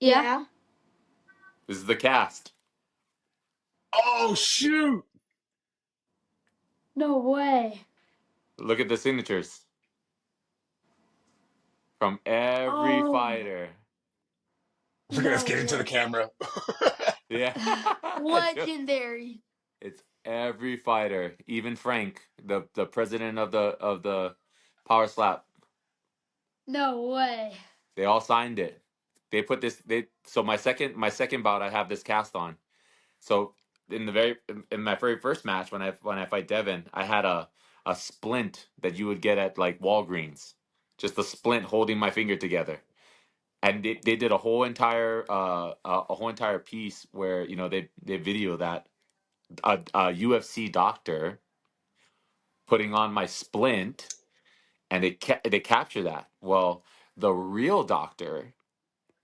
Yeah. This is the cast. Oh, shoot. No way. Look at the signatures from every Oh, fighter. Look at us no get into the way. camera. Yeah. Legendary. It's every fighter, even Frank, the president of the Power Slap. No way. They all signed it. They put this. They so my second bout, I have this cast on. So in my very first match when I fight Devin, I had a splint that you would get at like Walgreens, just a splint holding my finger together. And they did a whole entire piece where they video that a UFC doctor putting on my splint, and they capture that. Well, the real doctor,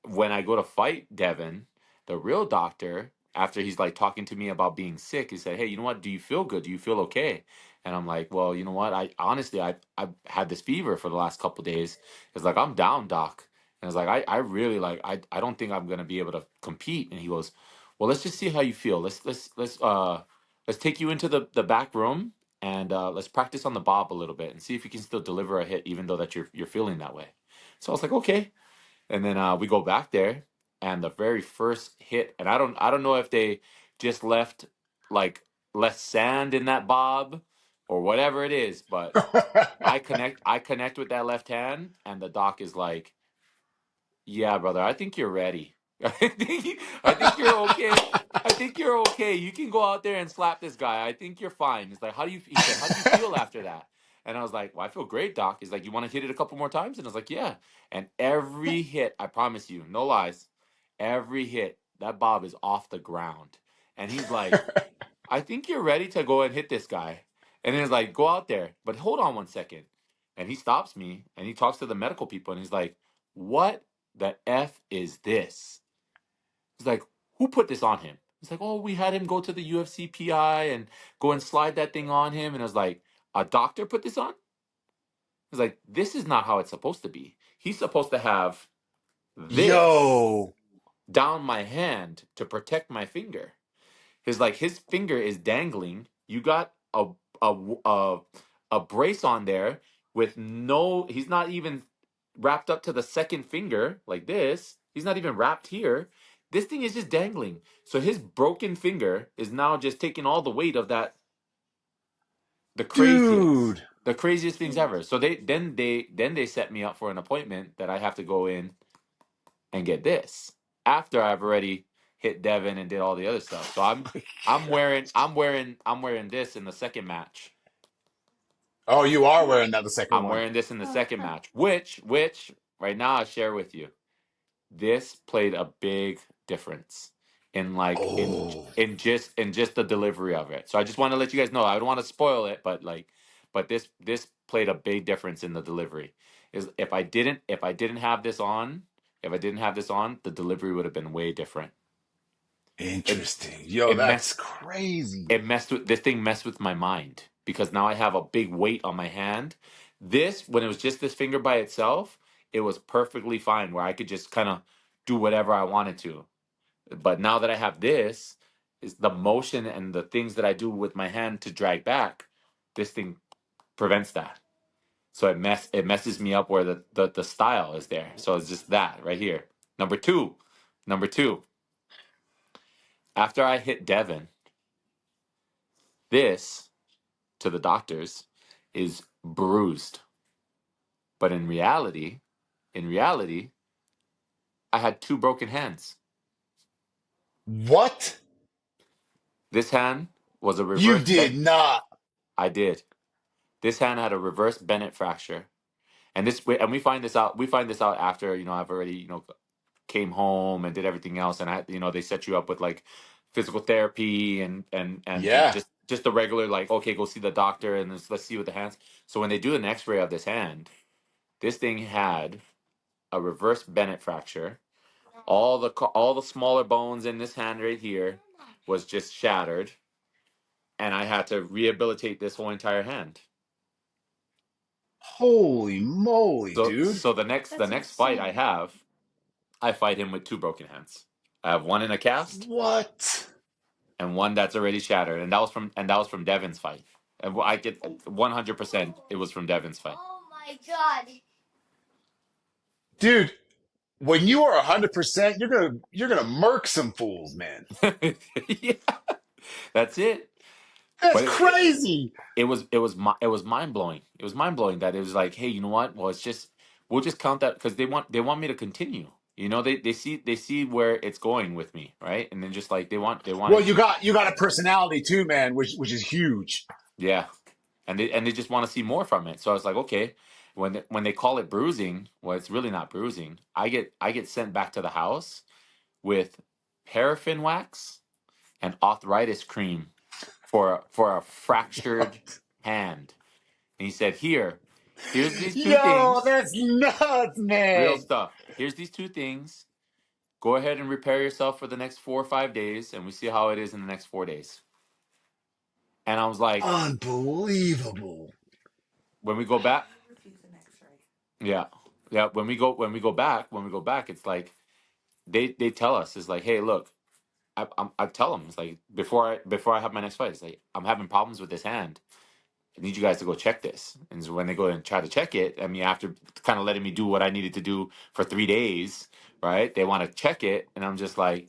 when I go to fight Devin, the real doctor, after he's like talking to me about being sick, he said, "Hey, you know what? Do you feel good? Do you feel okay?" And I'm like, "Well, you know what? I honestly, I had this fever for the last couple days. It's like I'm down, doc." And it's like I really like I don't think I'm gonna be able to compete. And he goes, "Well, let's just see how you feel. Let's take you into the back room." And let's practice on the bob a little bit and see if you can still deliver a hit, even though that you're feeling that way. So I was like, okay. And then we go back there, and the very first hit, and I don't know if they just like left sand in that bob or whatever it is, but I connect with that left hand, and the doc is like, "Yeah, brother, I think you're ready. I think you're okay. I think you're okay. You can go out there and slap this guy. I think you're fine." He's like, "How do you?" He said, "How do you feel after that?" And I was like, "Well, I feel great, doc." He's like, "You want to hit it a couple more times?" And I was like, "Yeah." And every hit, I promise you, no lies, every hit, that bob is off the ground. And he's like, "I think you're ready to go and hit this guy." And then he's like, "Go out there, but hold on one second." And he stops me and he talks to the medical people, and he's like, "What the F is this?" He's like, "Who put this on him?" He's like, "Oh, we had him go to the UFC PI and go and slide that thing on him." And I was like, "A doctor put this on?" He's like, "This is not how it's supposed to be. He's supposed to have this Yo. down my hand to protect my finger." His finger is dangling. You got a a a brace on there with no. He's not even wrapped up to the second finger like this. He's not even wrapped here. This thing is just dangling. So his broken finger is now just taking all the weight of that. The craziest, Dude. the craziest things ever. So they set me up for an appointment that I have to go in and get this after I've already hit Devin and did all the other stuff. So I'm My I'm God. wearing I'm wearing I'm wearing this in the second match. Oh, you are wearing that the second I'm one. wearing this in the second match, which right now I share with you. This played a big difference in like Oh. in just the delivery of it. So I just want to let you guys know. I don't want to spoil it, but this played a big difference in the delivery. Is if I didn't have this on, the delivery would have been way different. It Interesting. Yo, it that's messed crazy. it messed with this thing messed with my mind because now I have a big weight on my hand. This when it was just this finger by itself, it was perfectly fine where I could just kind of do whatever I wanted to. But now that I have this, is the motion and the things that I do with my hand to drag back, this thing prevents that. So it messes me up where the style is there. So it's just that right here. Number two. Number two. After I hit Devin, this to the doctors is bruised. But in reality, I had two broken hands. What? This hand was a You reverse did bent. not. I did. This hand had a reverse Bennett fracture. And we find this out. We find this out after I've already came home and did everything else, and they set you up with like physical therapy and Yeah. just the regular like, okay, go see the doctor and let's see what the hands. So when they do an X-ray of this hand, this thing had a reverse Bennett fracture. All the smaller bones in this hand right here was just shattered, and I had to rehabilitate this whole entire hand. Holy moly, So dude. so the next That's fight I insane. have I fight him with 2 broken hands. I have one in a cast What? and one that's already shattered, and that was from Devin's fight. And I get 100%. It was from Devin's fight. Oh my god. Dude, when you are 100%, you're gonna murk some fools, man. Yeah, that's it. That's But crazy. it was mind blowing. It was mind blowing that it was like, hey, you know what? Well, we'll just count that because they want me to continue. You know, they see where it's going with me, right? And then just like they want Well, to keep, you got a personality too, man, which is huge. yeah, and they just want to see more from it. So I was like, okay, when they call it bruising, well, it's really not bruising. I get sent back to the house with paraffin wax and arthritis cream for a fractured hand. And he said, here's these 2 Yo, things, that's nuts, real man. stuff. Here's these 2 things. Go ahead and repair yourself for the next 4 or 5 days, and we see how it is in the next 4 days. And I was like, Unbelievable. when we go back, yeah, yeah. When we go back, it's like they tell us, it's like, hey, look, I tell them, it's like before I have my next fight, it's like I'm having problems with this hand. I need you guys to go check this. And so when they go and try to check it, I mean, after kind of letting me do what I needed to do for 3 days, right? They want to check it. And I'm just like,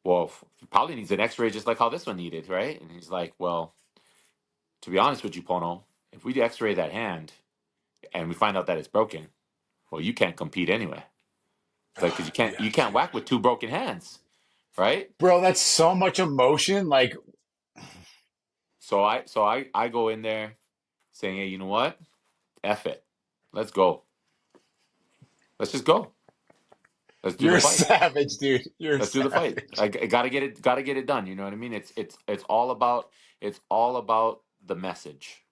well, it probably needs an x-ray just like how this one needed, right? And he's like, well, to be honest with you, Pono, if we x-ray that hand and we find out that it's broken, well, you can't compete anyway. It's like, because Yeah. you can't whack with 2 broken hands, right? Bro, that's so much emotion. Like, So I go in there saying, hey, you know what? F it. Let's go. Let's just go. Let's do you're the a fight. savage, dude. You're a Let's do the fight. savage. I gotta get it done. You know what I mean? It's all about the message.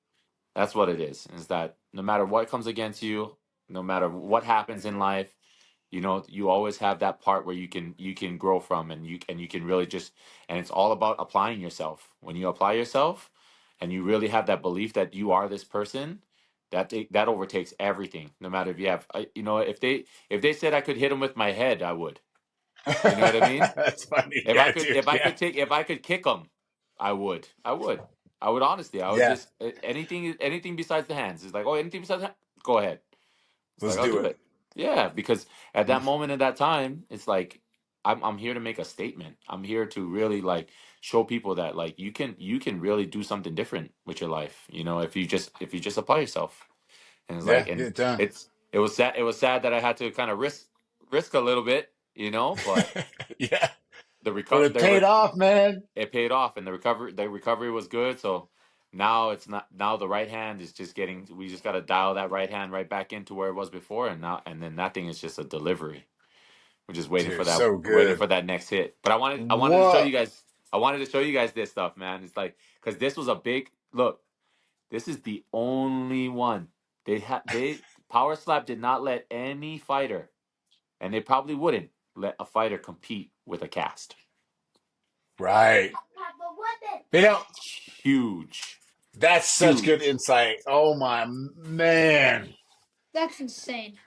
That's what it is that no matter what comes against you, no matter what happens in life, you know, you always have that part where you can grow from, and you can really just, and it's all about applying yourself. When you apply yourself and you really have that belief that you are this person, that overtakes everything. No matter if you have, you know, if they said I could hit them with my head, I would. You know what I mean? That's funny. Yeah, dude. Yeah. If I could kick them, I would honestly, I would Yeah. just anything besides the hands. It's like, oh, anything besides the hand, go ahead. It's like, Let's I'll do do it. it. Yeah, because at that moment in that time, it's like I'm here to make a statement. I'm here to really like show people that like you can really do something different with your life. You know, if you just apply yourself. And it's Yeah, like, get and it done. it was sad that I had to kind of risk a little bit, you know, but Yeah. the But reco- it paid off, man. it paid off, and the recovery was good. So now it's not, now the right hand is just getting, we just got to dial that right hand right back into where it was before, and then that thing is just a delivery. We're just Dude, so waiting good. for that next hit. But I wanted to show you What? guys, this stuff, man. It's like, because this was a big look. This is the only one they Power Slap did not let any fighter, and they probably wouldn't let a fighter compete with a cast. Right. They don't. Huge, That's such good huge. insight. Oh my man. That's insane.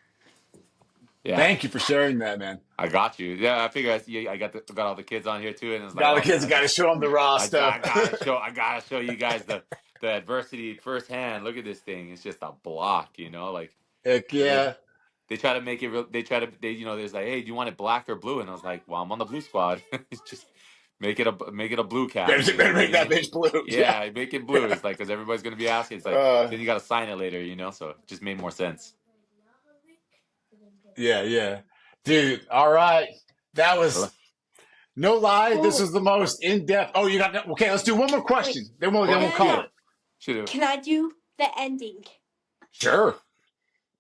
Yeah, Thank you for sharing that, man. I got you. Yeah, I figure I got all the kids on here too, and it's like, Now the oh man, kids got to show them the raw stuff. I gotta show you guys the adversity firsthand. Look at this thing; it's just a block, you know. Like Heck they yeah. they try to make it real. They you know, there's like, hey, do you want it black or blue? And I was like, well, I'm on the blue squad. It's just make it a blue cast. You know Better what I make that mean? bitch blue. Yeah. Yeah, make it blue. Yeah. It's like, because everybody's gonna be asking. It's like, then you got to sign it later, you know. So it just made more sense. Yeah, yeah. Dude, all right. That was no lie. This Oh, is the most in-depth. Oh, you got that? Okay, let's do one more Wait, question. Go Then we'll ahead, call shoot it. it, shoot it. can I do the ending? Sure.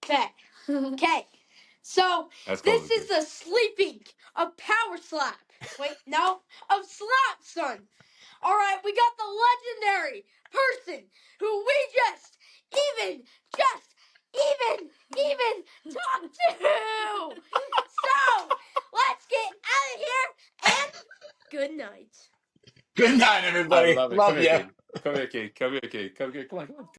Okay. Okay. So That's cool. this is the sleeping of Power Slap. Wait, no, of Slap Son. All right, we got the legendary person who we just even talked to. So let's get out of here and good night. Good night, I everybody. love it. Come Love here, you. kid. Come here, kid. Come here, kid. Come here. Come on, come on.